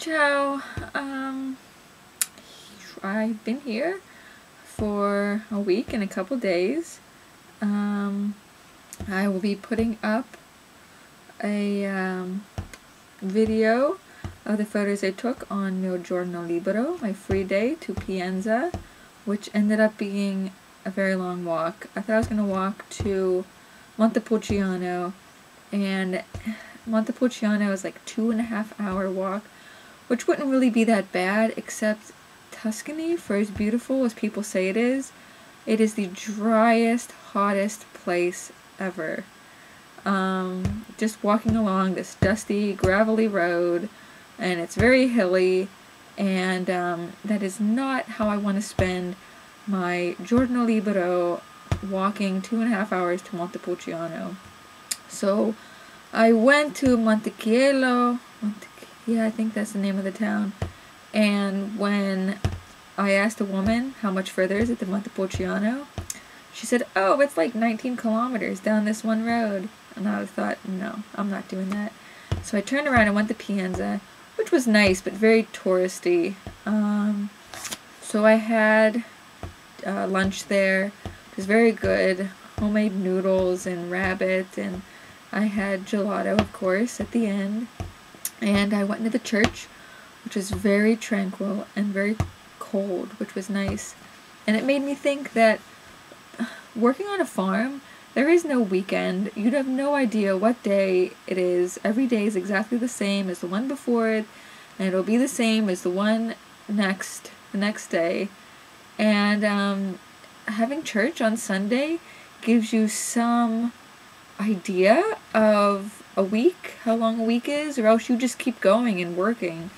Ciao. I've been here for a week and a couple days. I will be putting up a video of the photos I took on mio giorno libero, my free day to Pienza, which ended up being a very long walk. I thought I was going to walk to Montepulciano, and Montepulciano is like 2.5 hour walk, which wouldn't really be that bad, except Tuscany, for as beautiful as people say it is the driest, hottest place ever. Just walking along this dusty, gravelly road, and it's very hilly, and that is not how I want to spend my giorno libero walking 2.5 hours to Montepulciano. So I went to Montechiello, I think that's the name of the town, and when I asked a woman how much further is it to Montepulciano, she said, oh, it's like 19 kilometers down this one road. And I thought, no, I'm not doing that. So I turned around and went to Pienza, which was nice, but very touristy. So I had lunch there. It was very good. Homemade noodles and rabbit, and I had gelato, of course, at the end. And I went into the church, which was very tranquil and very cold, which was nice. And it made me think that working on a farm, there is no weekend. You'd have no idea what day it is. Every day is exactly the same as the one before it, and it'll be the same as the one the next day. And having church on Sunday gives you some idea of a week, how long a week is, or else you just keep going and working.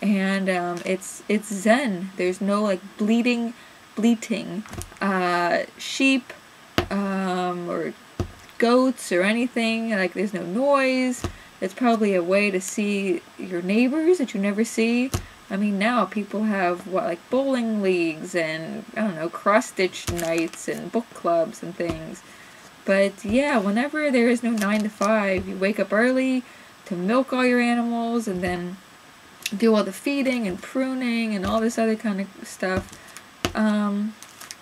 And it's zen. There's no like bleating sheep or goats or anything. Like, there's no noise. It's probably a way to see your neighbors that you never see. I mean, now people have like bowling leagues and I don't know, cross-stitch nights and book clubs and things. But yeah, whenever there is no 9 to 5, you wake up early to milk all your animals and then do all the feeding and pruning and all this other kind of stuff.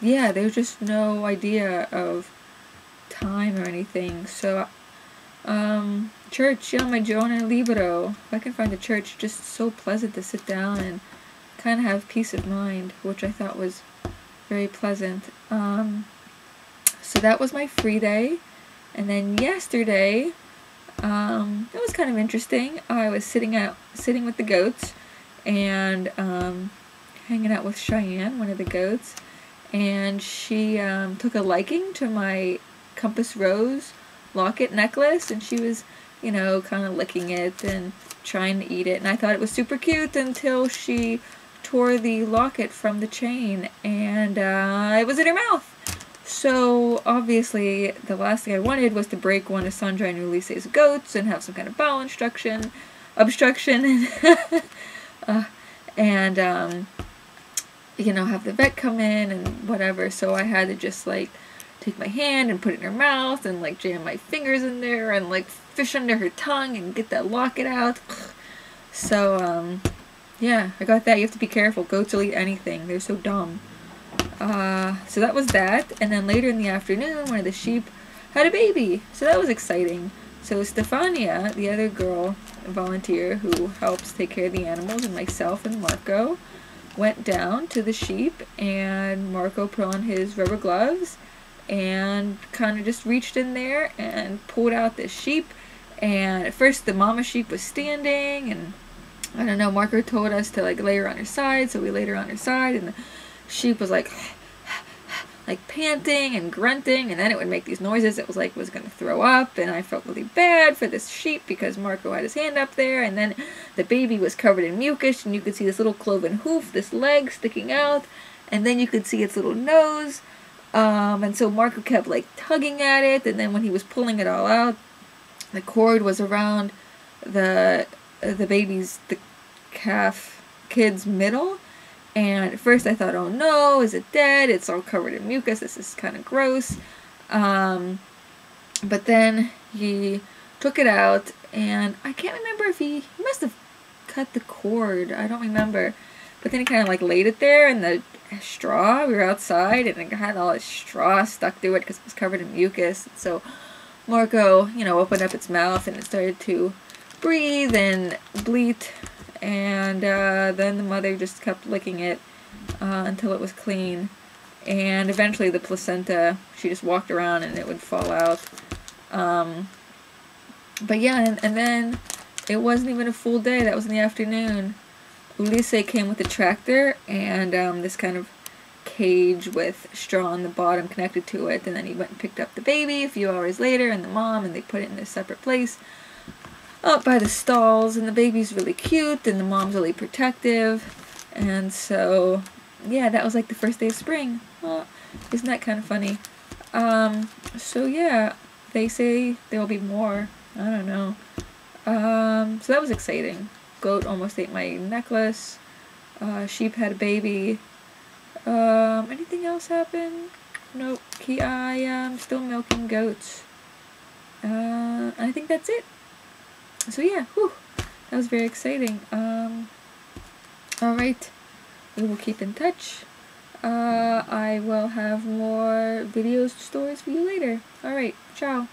Yeah, there's just no idea of time or anything. So, church, yeah, my giorno libero. If I can find a church, just so pleasant to sit down and kind of have peace of mind, which I thought was very pleasant. So that was my free day. And then yesterday, it was kind of interesting. I was sitting with the goats and hanging out with Cheyenne, one of the goats, and she took a liking to my Compass Rose locket necklace, and she was, kind of licking it and trying to eat it, and I thought it was super cute until she tore the locket from the chain, and it was in her mouth. So, obviously, the last thing I wanted was to break one of Sandra and Ulise's goats and have some kind of bowel obstruction, and have the vet come in and whatever. So I had to just, like, take my hand and put it in her mouth and, like, jam my fingers in there and, like, fish under her tongue and get that locket out. So, yeah, I got that. You have to be careful. Goats will eat anything. They're so dumb. So that was that, and then later in the afternoon, one of the sheep had a baby, so that was exciting. So Stefania, the other girl, volunteer who helps take care of the animals, and myself and Marco went down to the sheep, and Marco put on his rubber gloves and kind of just reached in there and pulled out the sheep. And at first the mama sheep was standing, and I don't know, Marco told us to like lay her on her side, so we laid her on her side, and the sheep was like panting and grunting, and then it would make these noises. It was like it was going to throw up, and I felt really bad for this sheep because Marco had his hand up there, and then the baby was covered in mucus, and you could see this little cloven hoof, this leg sticking out, and then you could see its little nose, and so Marco kept like tugging at it, and then when he was pulling it all out, the cord was around the calf kid's middle. And at first I thought, oh no, is it dead? It's all covered in mucus. This is kind of gross. But then he took it out, and I can't remember if he must have cut the cord? I don't remember. But then he kind of like laid it there in the straw. We were outside and it had all this straw stuck to it because it was covered in mucus. So Marco, you know, opened up its mouth and it started to breathe and bleat. And then the mother just kept licking it until it was clean. And eventually the placenta, she just walked around and it would fall out. But yeah, and then it wasn't even a full day. That was in the afternoon. Ulisse came with a tractor and this kind of cage with straw on the bottom connected to it. And then he went and picked up the baby a few hours later and the mom, and they put it in a separate place up by the stalls. And the baby's really cute and the mom's really protective. And so, yeah, that was like the first day of spring. Well, isn't that kind of funny? So yeah, they say there will be more. I don't know. So that was exciting. Goat almost ate my necklace. Sheep had a baby. Anything else happen? Nope. I am still milking goats. I think that's it. So yeah, whew, that was very exciting. Alright, we will keep in touch. I will have more videos, stories for you later. Alright, ciao.